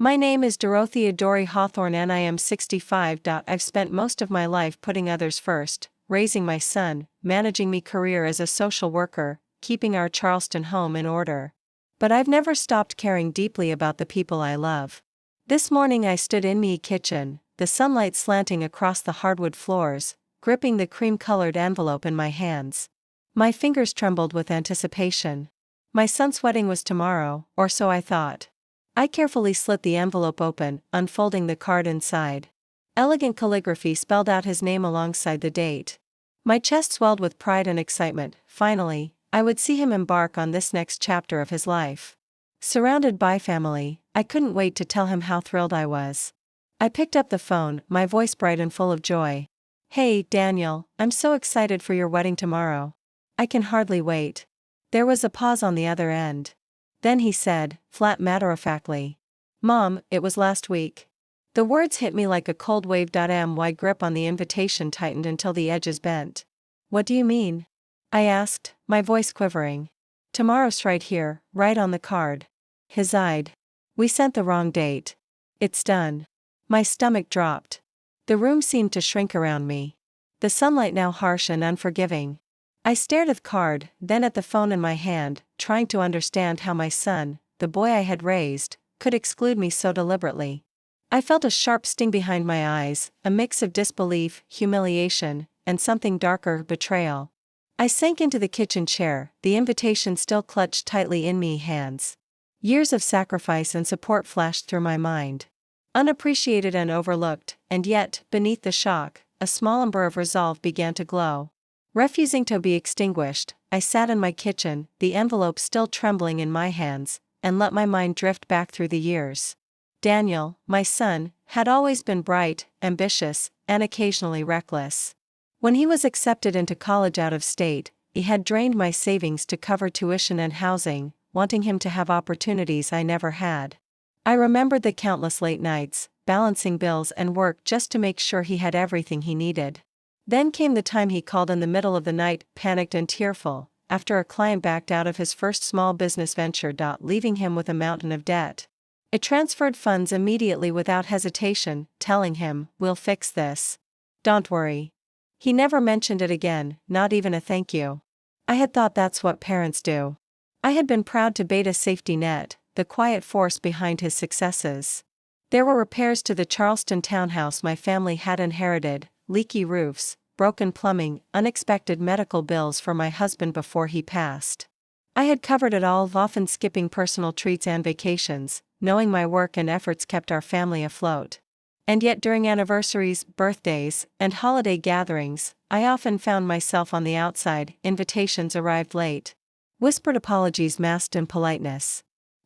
My name is Dorothea Dory Hawthorne and I am 65. I've spent most of my life putting others first, raising my son, managing me career as a social worker, keeping our Charleston home in order. But I've never stopped caring deeply about the people I love. This morning I stood in me kitchen, the sunlight slanting across the hardwood floors, gripping the cream-colored envelope in my hands. My fingers trembled with anticipation. My son's wedding was tomorrow, or so I thought. I carefully slit the envelope open, unfolding the card inside. Elegant calligraphy spelled out his name alongside the date. My chest swelled with pride and excitement. Finally, I would see him embark on this next chapter of his life. Surrounded by family, I couldn't wait to tell him how thrilled I was. I picked up the phone, my voice bright and full of joy. "Hey, Daniel, I'm so excited for your wedding tomorrow. I can hardly wait." There was a pause on the other end. Then he said, flat matter-of-factly, "Mom, it was last week." The words hit me like a cold wave. My grip on the invitation tightened until the edges bent. "What do you mean?" I asked, my voice quivering. "Tomorrow's right here, right on the card." He sighed. "We sent the wrong date. It's done." My stomach dropped. The room seemed to shrink around me. The sunlight now harsh and unforgiving. I stared at the card, then at the phone in my hand, trying to understand how my son, the boy I had raised, could exclude me so deliberately. I felt a sharp sting behind my eyes, a mix of disbelief, humiliation, and something darker, betrayal. I sank into the kitchen chair, the invitation still clutched tightly in my hands. Years of sacrifice and support flashed through my mind. Unappreciated and overlooked, and yet, beneath the shock, a small ember of resolve began to glow. Refusing to be extinguished, I sat in my kitchen, the envelope still trembling in my hands, and let my mind drift back through the years. Daniel, my son, had always been bright, ambitious, and occasionally reckless. When he was accepted into college out of state, he had drained my savings to cover tuition and housing, wanting him to have opportunities I never had. I remembered the countless late nights, balancing bills and work just to make sure he had everything he needed. Then came the time he called in the middle of the night, panicked and tearful, after a client backed out of his first small business venture, leaving him with a mountain of debt. I transferred funds immediately without hesitation, telling him, "We'll fix this. Don't worry." He never mentioned it again, not even a thank you. I had thought that's what parents do. I had been proud to be a safety net, the quiet force behind his successes. There were repairs to the Charleston townhouse my family had inherited, leaky roofs, broken plumbing, unexpected medical bills for my husband before he passed. I had covered it all, often skipping personal treats and vacations, knowing my work and efforts kept our family afloat. And yet during anniversaries, birthdays, and holiday gatherings, I often found myself on the outside. Invitations arrived late. Whispered apologies masked in politeness.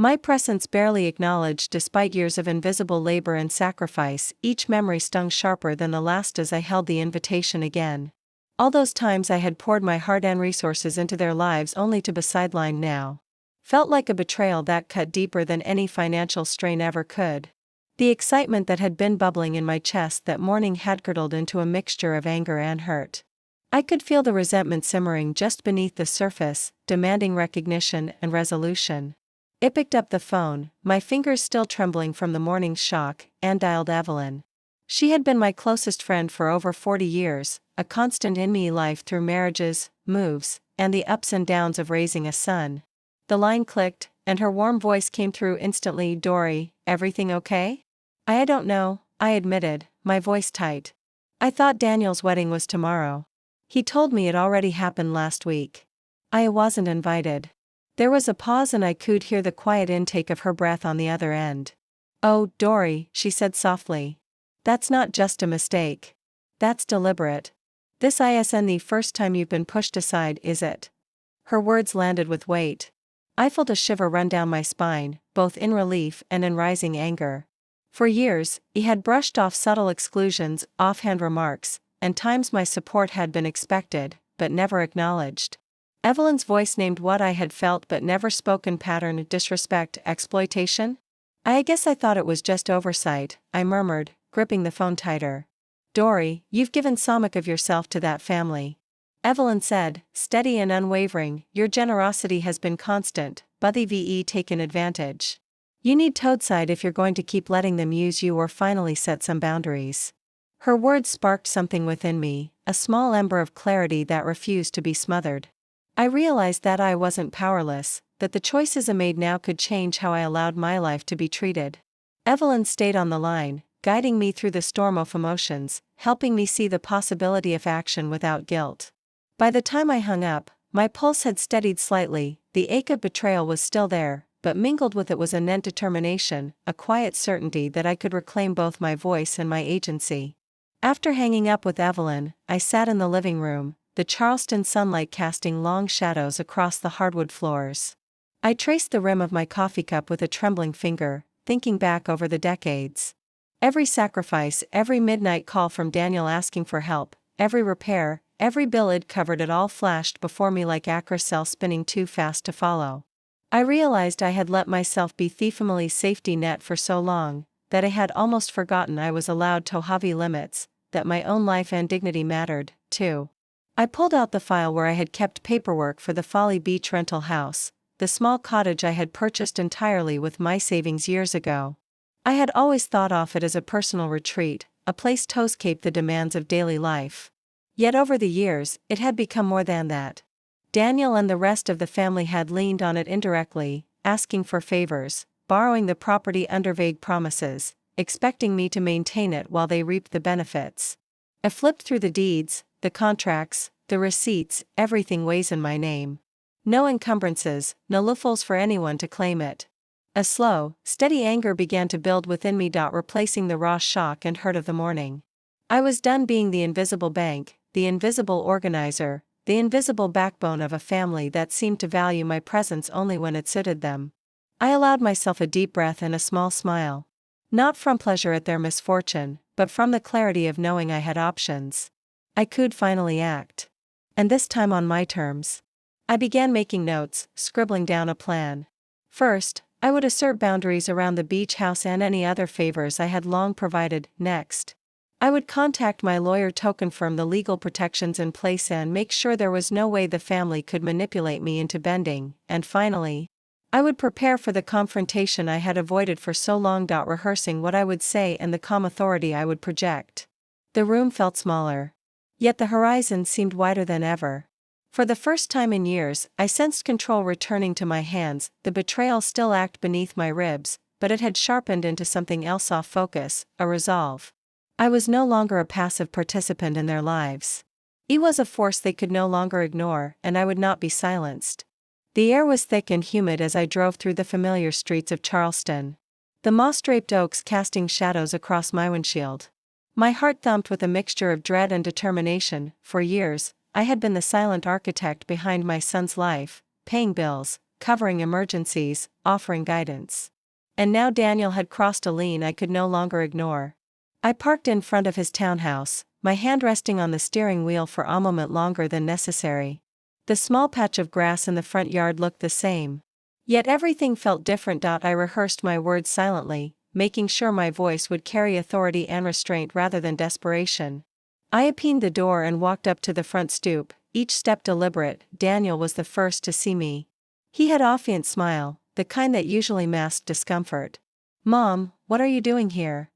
My presence barely acknowledged despite years of invisible labor and sacrifice. Each memory stung sharper than the last as I held the invitation again. All those times I had poured my heart and resources into their lives only to be sidelined now. Felt like a betrayal that cut deeper than any financial strain ever could. The excitement that had been bubbling in my chest that morning had curdled into a mixture of anger and hurt. I could feel the resentment simmering just beneath the surface, demanding recognition and resolution. I picked up the phone, my fingers still trembling from the morning's shock, and dialed Evelyn. She had been my closest friend for over 40 years, a constant in my life through marriages, moves, and the ups and downs of raising a son. The line clicked, and her warm voice came through instantly. "Dory, everything okay?" "I don't know," I admitted, my voice tight. "I thought Daniel's wedding was tomorrow. He told me it already happened last week. I wasn't invited." There was a pause and I could hear the quiet intake of her breath on the other end. "Oh, Dory," she said softly. "That's not just a mistake. That's deliberate. This isn't the first time you've been pushed aside, is it?" Her words landed with weight. I felt a shiver run down my spine, both in relief and in rising anger. For years, he had brushed off subtle exclusions, offhand remarks, and times my support had been expected, but never acknowledged. Evelyn's voice named what I had felt but never spoken: pattern, disrespect, exploitation? "I guess I thought it was just oversight," I murmured, gripping the phone tighter. "Dory, you've given so much of yourself to that family." Evelyn said, steady and unwavering, "Your generosity has been constant, but the VE taken advantage." You need Toadside if you're going to keep letting them use you or finally set some boundaries. Her words sparked something within me, a small ember of clarity that refused to be smothered. I realized that I wasn't powerless, that the choices I made now could change how I allowed my life to be treated. Evelyn stayed on the line, guiding me through the storm of emotions, helping me see the possibility of action without guilt. By the time I hung up, my pulse had steadied slightly, the ache of betrayal was still there, but mingled with it was a net determination, a quiet certainty that I could reclaim both my voice and my agency. After hanging up with Evelyn, I sat in the living room, the Charleston sunlight casting long shadows across the hardwood floors. I traced the rim of my coffee cup with a trembling finger, thinking back over the decades. Every sacrifice, every midnight call from Daniel asking for help, every repair, every bill I'd covered, it all flashed before me like Acrocell spinning too fast to follow. I realized I had let myself be the family's safety net for so long, that I had almost forgotten I was allowed to have limits, that my own life and dignity mattered, too. I pulled out the file where I had kept paperwork for the Folly Beach rental house, the small cottage I had purchased entirely with my savings years ago. I had always thought of it as a personal retreat, a place to escape the demands of daily life. Yet over the years, it had become more than that. Daniel and the rest of the family had leaned on it indirectly, asking for favors, borrowing the property under vague promises, expecting me to maintain it while they reaped the benefits. I flipped through the deeds, the contracts, the receipts, everything weighs in my name. No encumbrances, no loopholes for anyone to claim it. A slow, steady anger began to build within me, replacing the raw shock and hurt of the morning. I was done being the invisible bank, the invisible organizer, the invisible backbone of a family that seemed to value my presence only when it suited them. I allowed myself a deep breath and a small smile. Not from pleasure at their misfortune, but from the clarity of knowing I had options. I could finally act. And this time on my terms. I began making notes, scribbling down a plan. First, I would assert boundaries around the beach house and any other favors I had long provided. Next, I would contact my lawyer to confirm the legal protections in place and make sure there was no way the family could manipulate me into bending. And finally, I would prepare for the confrontation I had avoided for so long. Rehearsing what I would say and the calm authority I would project. The room felt smaller. Yet the horizon seemed wider than ever. For the first time in years, I sensed control returning to my hands. The betrayal still acted beneath my ribs, but it had sharpened into something else, off focus, a resolve. I was no longer a passive participant in their lives. It was a force they could no longer ignore, and I would not be silenced. The air was thick and humid as I drove through the familiar streets of Charleston. The moss-draped oaks casting shadows across my windshield. My heart thumped with a mixture of dread and determination. For years, I had been the silent architect behind my son's life, paying bills, covering emergencies, offering guidance. And now Daniel had crossed a line I could no longer ignore. I parked in front of his townhouse, my hand resting on the steering wheel for a moment longer than necessary. The small patch of grass in the front yard looked the same. Yet everything felt different. I rehearsed my words silently, making sure my voice would carry authority and restraint rather than desperation. I opened the door and walked up to the front stoop, each step deliberate. Daniel was the first to see me. He had an offhand smile, the kind that usually masked discomfort. "Mom, what are you doing here?"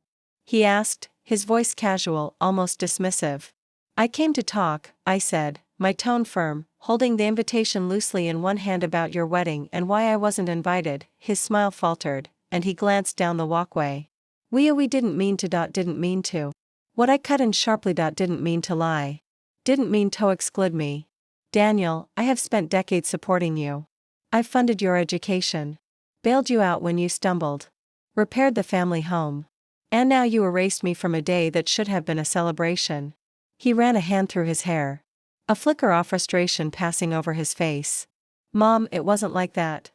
he asked, his voice casual, almost dismissive. "I came to talk," I said, my tone firm, holding the invitation loosely in one hand. "About your wedding and why I wasn't invited." His smile faltered, and he glanced down the walkway. We didn't mean to. What I cut in sharply. Didn't mean to lie. Didn't mean to exclude me. Daniel, I have spent decades supporting you. I've funded your education. Bailed you out when you stumbled. Repaired the family home. And now you erased me from a day that should have been a celebration. He ran a hand through his hair. A flicker of frustration passing over his face. "Mom, it wasn't like that.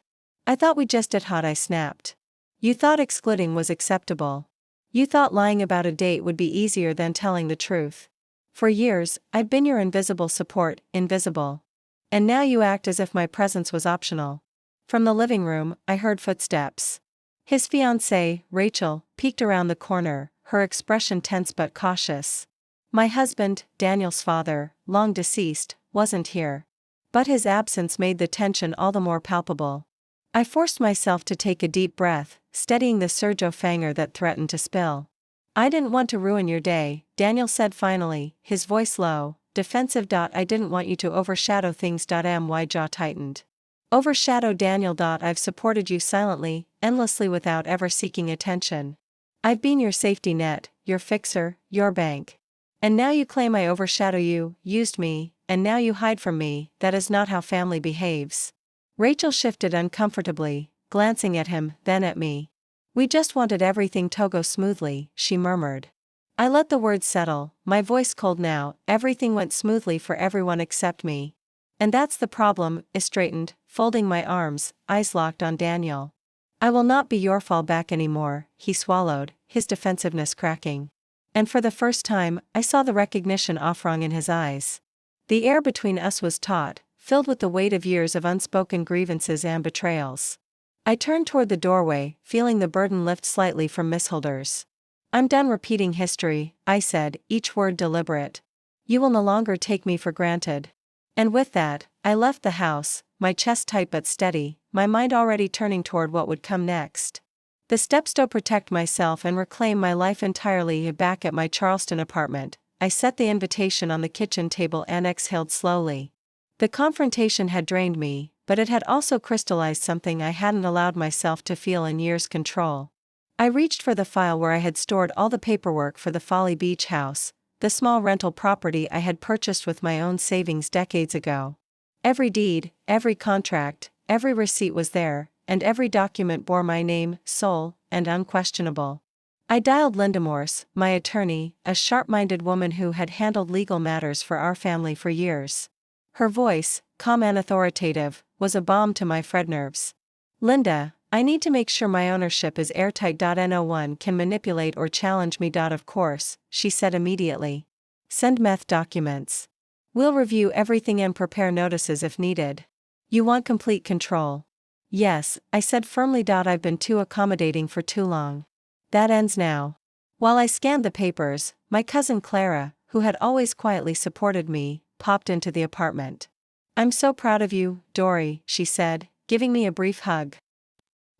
I thought we just did hot," I snapped. "You thought excluding was acceptable. You thought lying about a date would be easier than telling the truth. For years, I'd been your invisible support, invisible. And now you act as if my presence was optional." From the living room, I heard footsteps. His fiancée, Rachel, peeked around the corner, her expression tense but cautious. My husband, Daniel's father, long deceased, wasn't here. But his absence made the tension all the more palpable. I forced myself to take a deep breath, steadying the surge of anger that threatened to spill. I didn't want to ruin your day, Daniel said finally, his voice low, defensive. I didn't want you to overshadow things. My jaw tightened. Overshadow Daniel. I've supported you silently, endlessly without ever seeking attention. I've been your safety net, your fixer, your bank. And now you claim I overshadow you, used me, and now you hide from me. That is not how family behaves. Rachel shifted uncomfortably, glancing at him, then at me. We just wanted everything to go smoothly, she murmured. I let the words settle, my voice cold now. Everything went smoothly for everyone except me. And that's the problem, I straightened, folding my arms, eyes locked on Daniel. I will not be your fallback anymore, he swallowed, his defensiveness cracking. And for the first time, I saw the recognition offering in his eyes. The air between us was taut, filled with the weight of years of unspoken grievances and betrayals. I turned toward the doorway, feeling the burden lift slightly from Miss Holders. I'm done repeating history, I said, each word deliberate. You will no longer take me for granted. And with that, I left the house, my chest tight but steady, my mind already turning toward what would come next. The steps to protect myself and reclaim my life entirely. Back at my Charleston apartment, I set the invitation on the kitchen table and exhaled slowly. The confrontation had drained me, but it had also crystallized something I hadn't allowed myself to feel in years: control. I reached for the file where I had stored all the paperwork for the Folly Beach house, the small rental property I had purchased with my own savings decades ago. Every deed, every contract, every receipt was there, and every document bore my name, sole and unquestionable. I dialed Linda Morse, my attorney, a sharp-minded woman who had handled legal matters for our family for years. Her voice, calm and authoritative, was a balm to my frayed nerves. Linda, I need to make sure my ownership is airtight. No one can manipulate or challenge me. Of course, she said immediately. Send meth documents. We'll review everything and prepare notices if needed. You want complete control. Yes, I said firmly. I've been too accommodating for too long. That ends now. While I scanned the papers, my cousin Clara, who had always quietly supported me, popped into the apartment. I'm so proud of you, Dory, she said, giving me a brief hug.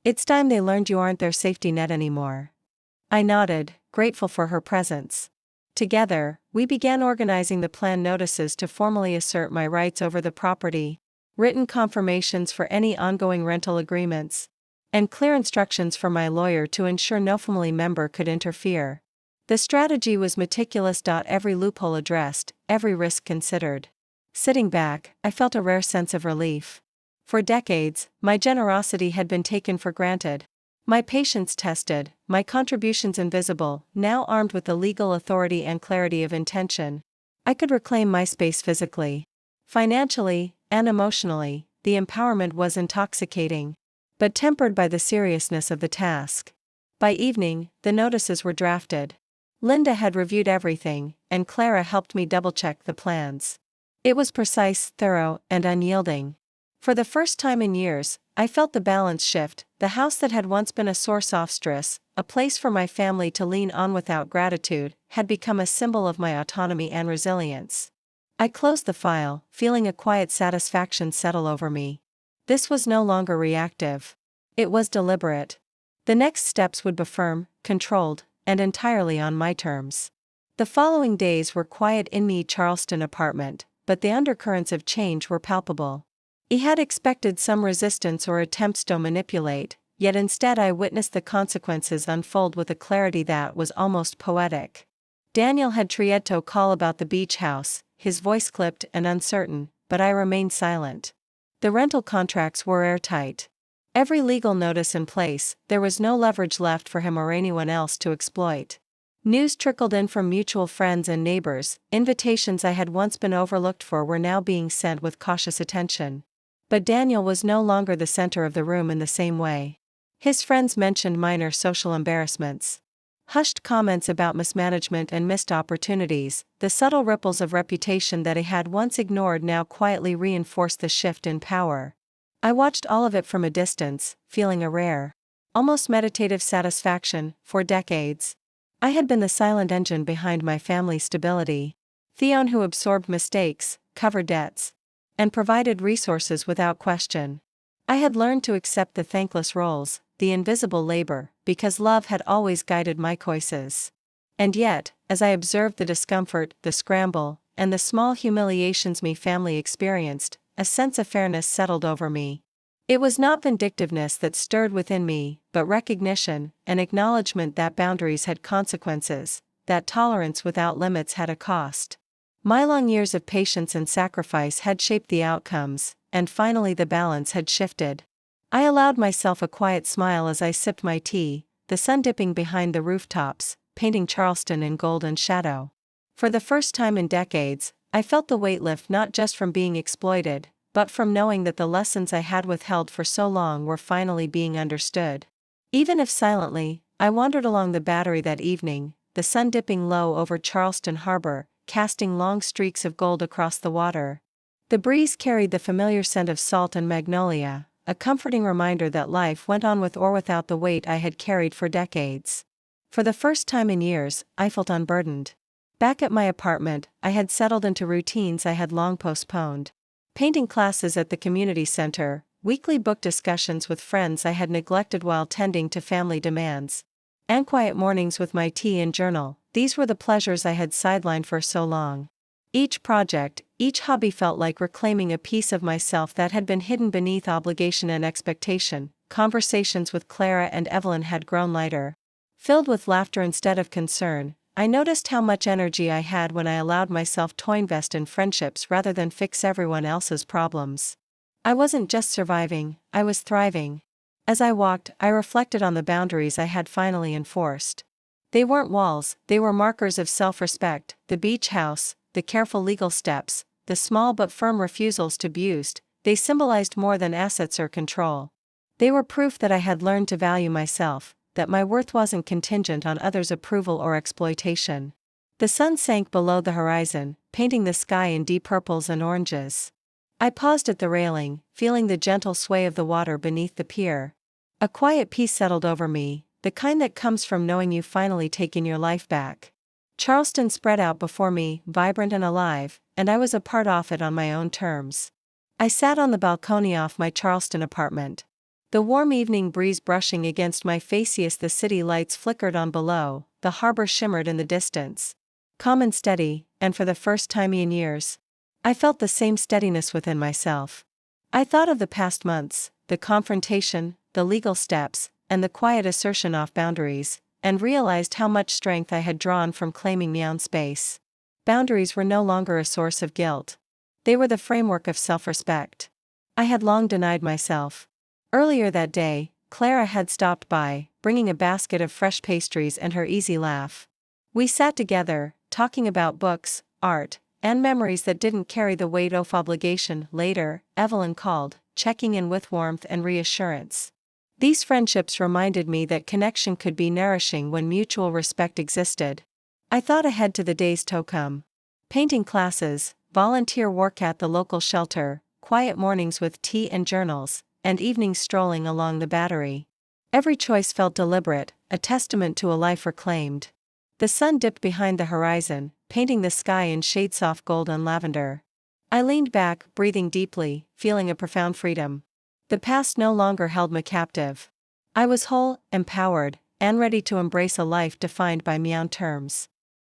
It's time they learned you aren't their safety net anymore. I nodded, grateful for her presence. Together, we began organizing the plan: notices to formally assert my rights over the property, written confirmations for any ongoing rental agreements, and clear instructions from my lawyer to ensure no family member could interfere. The strategy was meticulous. Every loophole addressed, every risk considered. Sitting back, I felt a rare sense of relief. For decades, my generosity had been taken for granted. My patience tested, my contributions invisible. Now, armed with the legal authority and clarity of intention, I could reclaim my space physically, financially, and emotionally. The empowerment was intoxicating, but tempered by the seriousness of the task. By evening, the notices were drafted. Linda had reviewed everything, and Clara helped me double-check the plans. It was precise, thorough, and unyielding. For the first time in years, I felt the balance shift. The house that had once been a source of stress, a place for my family to lean on without gratitude, had become a symbol of my autonomy and resilience. I closed the file, feeling a quiet satisfaction settle over me. This was no longer reactive. It was deliberate. The next steps would be firm, controlled, and entirely on my terms. The following days were quiet in my Charleston apartment, but the undercurrents of change were palpable. I had expected some resistance or attempts to manipulate, yet instead I witnessed the consequences unfold with a clarity that was almost poetic. Daniel had tried to call about the beach house, his voice clipped and uncertain, but I remained silent. The rental contracts were airtight. Every legal notice in place, there was no leverage left for him or anyone else to exploit. News trickled in from mutual friends and neighbors. Invitations I had once been overlooked for were now being sent with cautious attention. But Daniel was no longer the center of the room in the same way. His friends mentioned minor social embarrassments, hushed comments about mismanagement and missed opportunities. The subtle ripples of reputation that he had once ignored now quietly reinforced the shift in power. I watched all of it from a distance, feeling a rare, almost meditative satisfaction. For decades, I had been the silent engine behind my family's stability. Theon who absorbed mistakes, covered debts, and provided resources without question. I had learned to accept the thankless roles, the invisible labor, because love had always guided my choices. And yet, as I observed the discomfort, the scramble, and the small humiliations my family experienced, a sense of fairness settled over me. It was not vindictiveness that stirred within me, but recognition, an acknowledgement that boundaries had consequences, that tolerance without limits had a cost. My long years of patience and sacrifice had shaped the outcomes, and finally the balance had shifted. I allowed myself a quiet smile as I sipped my tea, the sun dipping behind the rooftops, painting Charleston in golden shadow. For the first time in decades, I felt the weight lift not just from being exploited, but from knowing that the lessons I had withheld for so long were finally being understood. Even if silently, I wandered along the Battery that evening, the sun dipping low over Charleston Harbor, casting long streaks of gold across the water. The breeze carried the familiar scent of salt and magnolia, a comforting reminder that life went on with or without the weight I had carried for decades. For the first time in years, I felt unburdened. Back at my apartment, I had settled into routines I had long postponed. Painting classes at the community center, weekly book discussions with friends I had neglected while tending to family demands, and quiet mornings with my tea and journal. These were the pleasures I had sidelined for so long. Each project, each hobby felt like reclaiming a piece of myself that had been hidden beneath obligation and expectation. Conversations with Clara and Evelyn had grown lighter, filled with laughter instead of concern. I noticed how much energy I had when I allowed myself to invest in friendships rather than fix everyone else's problems. I wasn't just surviving, I was thriving. As I walked, I reflected on the boundaries I had finally enforced. They weren't walls, they were markers of self-respect: the beach house, the careful legal steps, the small but firm refusals to abuse. They symbolized more than assets or control. They were proof that I had learned to value myself, that my worth wasn't contingent on others' approval or exploitation. The sun sank below the horizon, painting the sky in deep purples and oranges. I paused at the railing, feeling the gentle sway of the water beneath the pier. A quiet peace settled over me, the kind that comes from knowing you've finally taken your life back. Charleston spread out before me, vibrant and alive, and I was a part of it on my own terms. I sat on the balcony off my Charleston apartment, the warm evening breeze brushing against my face as the city lights flickered on below. The harbor shimmered in the distance, calm and steady, and for the first time in years, I felt the same steadiness within myself. I thought of the past months, the confrontation, the legal steps, and the quiet assertion of boundaries, and realized how much strength I had drawn from claiming my own space. Boundaries were no longer a source of guilt. They were the framework of self-respect I had long denied myself. Earlier that day, Clara had stopped by, bringing a basket of fresh pastries and her easy laugh. We sat together, talking about books, art, and memories that didn't carry the weight of obligation. Later, Evelyn called, checking in with warmth and reassurance. These friendships reminded me that connection could be nourishing when mutual respect existed. I thought ahead to the days to come. Painting classes, volunteer work at the local shelter, quiet mornings with tea and journals, and evenings strolling along the Battery. Every choice felt deliberate, a testament to a life reclaimed. The sun dipped behind the horizon, painting the sky in shades of gold and lavender. I leaned back, breathing deeply, feeling a profound freedom. The past no longer held me captive. I was whole, empowered, and ready to embrace a life defined by my own terms.